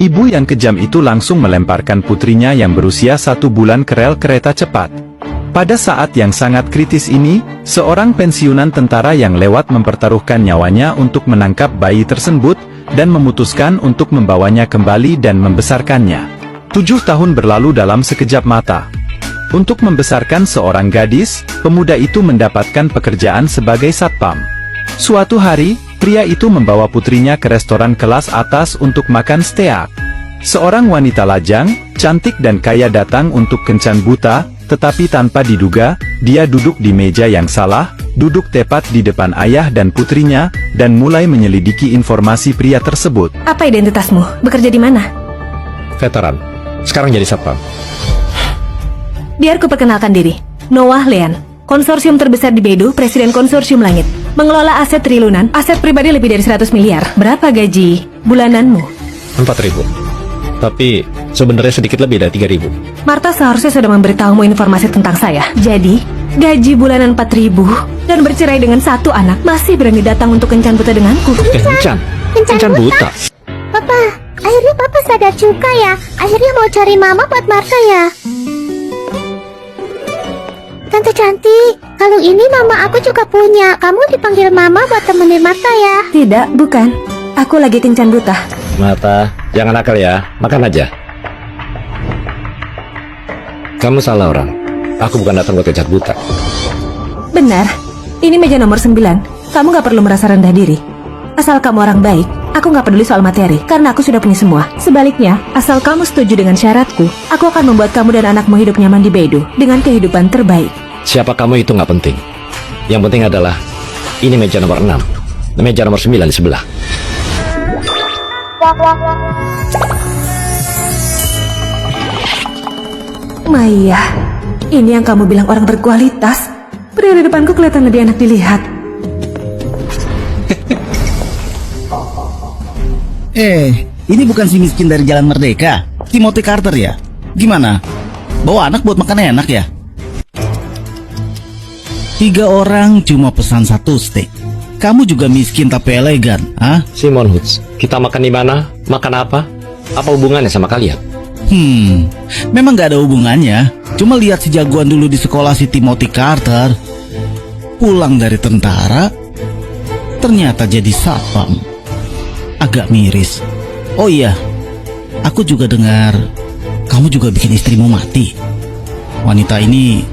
Ibu yang kejam itu langsung melemparkan putrinya yang berusia 1 bulan ke rel kereta cepat. Pada saat yang sangat kritis ini, seorang pensiunan tentara yang lewat mempertaruhkan nyawanya untuk menangkap bayi tersebut, dan memutuskan untuk membawanya kembali dan membesarkannya. 7 tahun berlalu dalam sekejap mata. Untuk membesarkan seorang gadis, pemuda itu mendapatkan pekerjaan sebagai satpam. Suatu hari, pria itu membawa putrinya ke restoran kelas atas untuk makan steak. Seorang wanita lajang, cantik dan kaya datang untuk kencan buta, tetapi tanpa diduga, dia duduk di meja yang salah, duduk tepat di depan ayah dan putrinya, dan mulai menyelidiki informasi pria tersebut. Apa identitasmu? Bekerja di mana? Veteran. Sekarang jadi satpam. Biar ku perkenalkan diri. Noah Lean, konsorsium terbesar di Beidou, presiden konsorsium langit. Mengelola aset triliunan, aset pribadi lebih dari 100 miliar. Berapa gaji bulananmu? 4.000. Tapi sebenarnya sedikit lebih dari 3.000. Martha seharusnya sudah memberitahumu informasi tentang saya. Jadi, gaji bulanan 4.000 dan bercerai dengan 1 anak, masih berani datang untuk kencan buta denganku. Kencan buta. Papa, akhirnya Papa sadar juga ya. Akhirnya mau cari Mama buat Martha ya. Tante cantik, kalau ini Mama aku juga punya. Kamu dipanggil Mama buat temenin Martha ya. Tidak, bukan. Aku lagi kencan buta. Martha, jangan nakal ya. Makan aja. Kamu salah orang. Aku bukan datang buat kencan buta. Benar. Ini meja nomor 9. Kamu gak perlu merasa rendah diri. Asal kamu orang baik, aku gak peduli soal materi, karena aku sudah punya semua. Sebaliknya, asal kamu setuju dengan syaratku, aku akan membuat kamu dan anakmu hidup nyaman di Beidou dengan kehidupan terbaik. Siapa kamu itu nggak penting. Yang penting adalah ini meja nomor 6, meja nomor 9 di sebelah. Maya, ini yang kamu bilang orang berkualitas. Pria di depanku kelihatan lebih enak dilihat. Ini bukan si miskin dari Jalan Merdeka, Timothy Carter ya? Gimana? Bawa anak buat makan enak ya? 3 orang cuma pesan 1 steak. Kamu juga miskin tapi elegan, ah? Simon Hoods, kita makan di mana? Makan apa? Apa hubungannya sama kalian? Memang gak ada hubungannya. Cuma lihat si jagoan dulu di sekolah, si Timothy Carter. Pulang dari tentara, ternyata jadi satpam. Agak miris. Oh iya, aku juga dengar kamu juga bikin istrimu mati. Wanita ini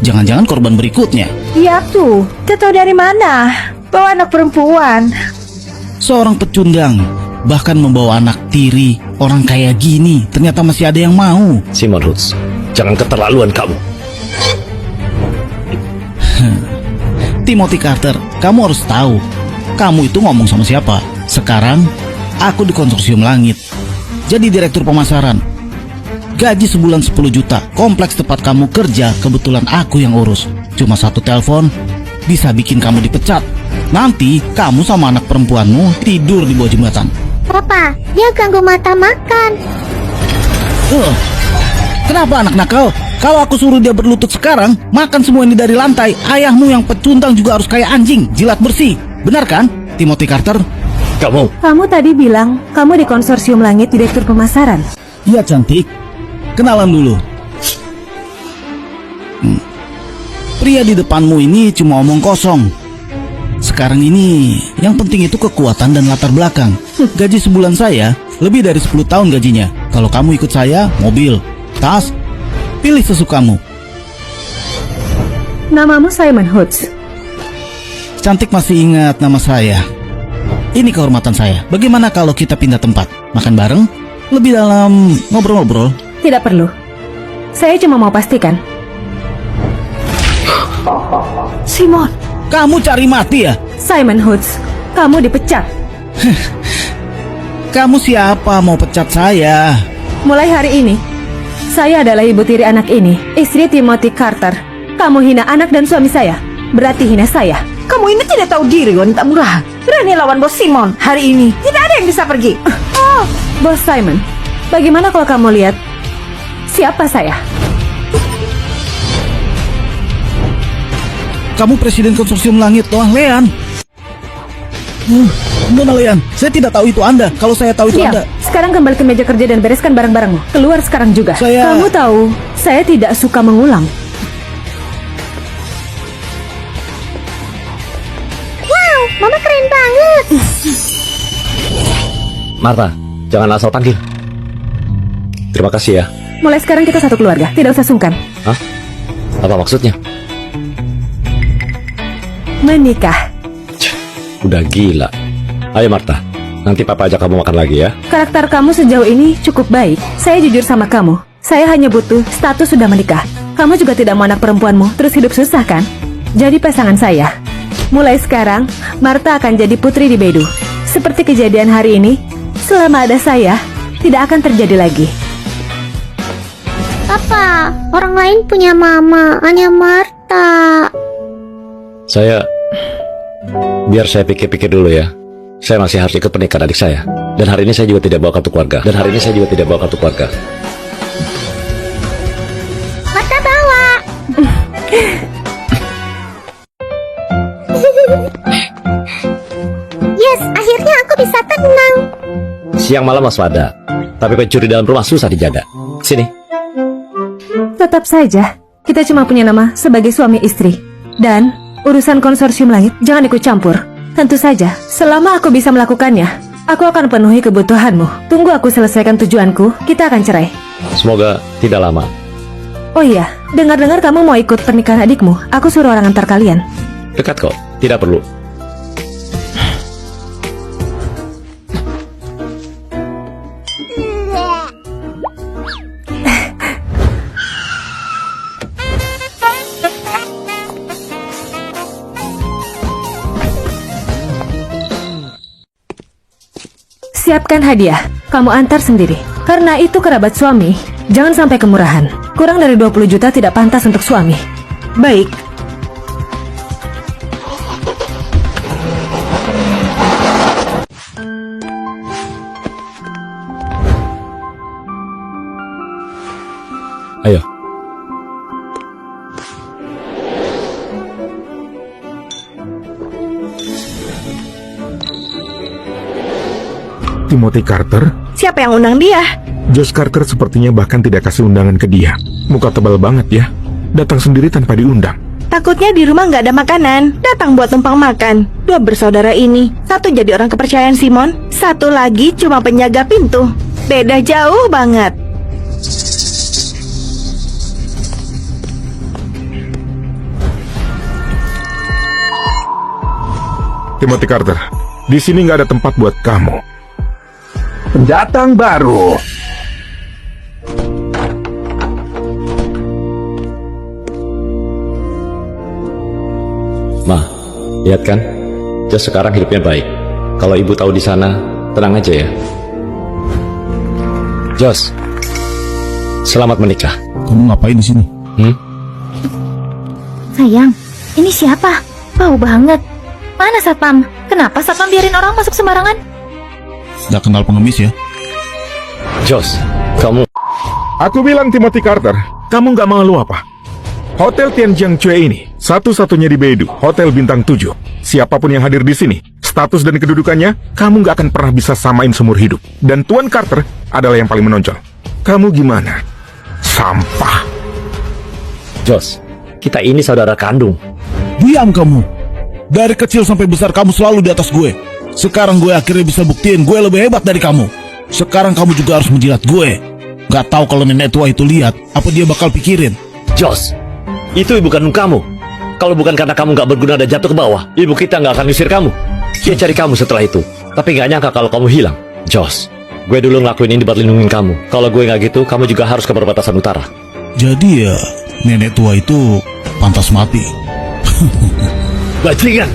jangan-jangan korban berikutnya. Iya tuh, tahu dari mana? Bawa anak perempuan. Seorang pecundang, bahkan membawa anak tiri. Orang kaya gini, ternyata masih ada yang mau. Simon Hoods, jangan keterlaluan kamu. Timothy Carter, kamu harus tahu, kamu itu ngomong sama siapa? Sekarang, aku di konsorsium langit, jadi direktur pemasaran. Gaji sebulan 10 juta, kompleks tempat kamu kerja, kebetulan aku yang urus. Cuma 1 telepon, bisa bikin kamu dipecat. Nanti, kamu sama anak perempuanmu tidur di bawah jembatan. Papa, dia ganggu mata makan. Kenapa anak nakal? Kalau aku suruh dia berlutut sekarang, makan semua ini dari lantai. Ayahmu yang pecundang juga harus kayak anjing, jilat bersih. Benar kan, Timothy Carter? Kamu tadi bilang kamu di konsorsium langit direktur pemasaran. Iya cantik, kenalan dulu. Pria di depanmu ini cuma omong kosong. Sekarang ini yang penting itu kekuatan dan latar belakang. Gaji sebulan saya lebih dari 10 tahun gajinya. Kalau kamu ikut saya, mobil, tas, pilih sesukamu. Namamu Simon Hoods. Cantik masih ingat nama saya. Ini kehormatan saya. Bagaimana kalau kita pindah tempat? Makan bareng? Lebih dalam ngobrol-ngobrol? Tidak perlu. Saya cuma mau pastikan. Simon, kamu cari mati ya? Simon Hoods, kamu dipecat. Kamu siapa mau pecat saya? Mulai hari ini, saya adalah ibu tiri anak ini, istri Timothy Carter. Kamu hina anak dan suami saya, berarti hina saya. kamu ini tidak tahu diri, wanita murahan. Berani lawan Bos Simon. Hari ini tidak ada yang bisa pergi. Oh, Bos Simon, bagaimana kalau kamu lihat siapa saya? Kamu presiden konsorsium langit, Noah Lean. Nona Lean, saya tidak tahu itu Anda. Kalau saya tahu itu Diam. Anda. Sekarang kembali ke meja kerja dan bereskan barang-barangmu. Keluar sekarang juga. Kamu tahu, saya tidak suka mengulang. Wow, Mama keren banget. Martha, jangan asal panggil. Terima kasih ya. Mulai sekarang kita satu keluarga, tidak usah sungkan. Hah? Apa maksudnya? Menikah. Udah gila. Ayo Martha, nanti papa ajak kamu makan lagi ya. Karakter kamu sejauh ini cukup baik. Saya jujur sama kamu. Saya hanya butuh status sudah menikah. Kamu juga tidak mau anak perempuanmu terus hidup susah kan? Jadi pasangan saya. Mulai sekarang, Martha akan jadi putri di Bedu. Seperti kejadian hari ini, selama ada saya, tidak akan terjadi lagi. Papa, orang lain punya mama, hanya Martha. Biar saya pikir-pikir dulu ya. Saya masih harus ikut pernikahan adik saya. Dan hari ini saya juga tidak bawa kartu keluarga. Martha bawa. Yes, akhirnya aku bisa tenang. Siang malam waspada. Tapi pencuri dalam rumah susah dijaga. Sini. Tetap saja, kita cuma punya nama sebagai suami istri. Dan urusan konsorsium langit jangan ikut campur. Tentu saja, selama aku bisa melakukannya, aku akan penuhi kebutuhanmu. Tunggu aku selesaikan tujuanku, kita akan cerai. Semoga tidak lama. Oh iya, dengar-dengar kamu mau ikut pernikahan adikmu. Aku suruh orang antar kalian. Dekat kok, tidak perlu. Siapkan hadiah, kamu antar sendiri. Karena itu kerabat suami, jangan sampai kemurahan. Kurang dari 20 juta tidak pantas untuk suami. Baik. Ayo. Timothy Carter? Siapa yang undang dia? Josh Carter sepertinya bahkan tidak kasih undangan ke dia. Muka tebal banget ya. Datang sendiri tanpa diundang. Takutnya di rumah nggak ada makanan. Datang buat numpang makan. Dua bersaudara ini, satu jadi orang kepercayaan Simon, satu lagi cuma penjaga pintu. Beda jauh banget. Timothy Carter, di sini nggak ada tempat buat kamu. Pendatang baru. Ma, lihat kan? Josh sekarang hidupnya baik. Kalau ibu tahu di sana, tenang aja ya. Josh, selamat menikah. Kamu ngapain di sini? Sayang, ini siapa? Bau banget. Mana satpam? Kenapa satpam biarin orang masuk sembarangan? Gak kenal pengemis ya? Josh, kamu... Aku bilang Timothy Carter, kamu nggak malu apa? Hotel Tianjiang Cue ini satu-satunya di Bedu, hotel bintang 7. Siapapun yang hadir di sini, status dan kedudukannya, kamu nggak akan pernah bisa samain seumur hidup. Dan Tuan Carter adalah yang paling menonjol. Kamu gimana? Sampah. Josh, kita ini saudara kandung. Diam kamu. Dari kecil sampai besar kamu selalu di atas gue. Sekarang gue akhirnya bisa buktiin gue lebih hebat dari kamu. Sekarang kamu juga harus menjilat gue. Gak tahu kalau nenek tua itu lihat, apa dia bakal pikirin. Josh, itu ibu kandung kamu. Kalau bukan karena kamu gak berguna dan jatuh ke bawah, ibu kita gak akan ngusir kamu. Dia cari kamu setelah itu, tapi gak nyangka kalau kamu hilang. Josh, gue dulu ngelakuin ini buat lindungin kamu. Kalau gue gak gitu, kamu juga harus ke perbatasan utara. Jadi ya, nenek tua itu pantas mati. Bajingan!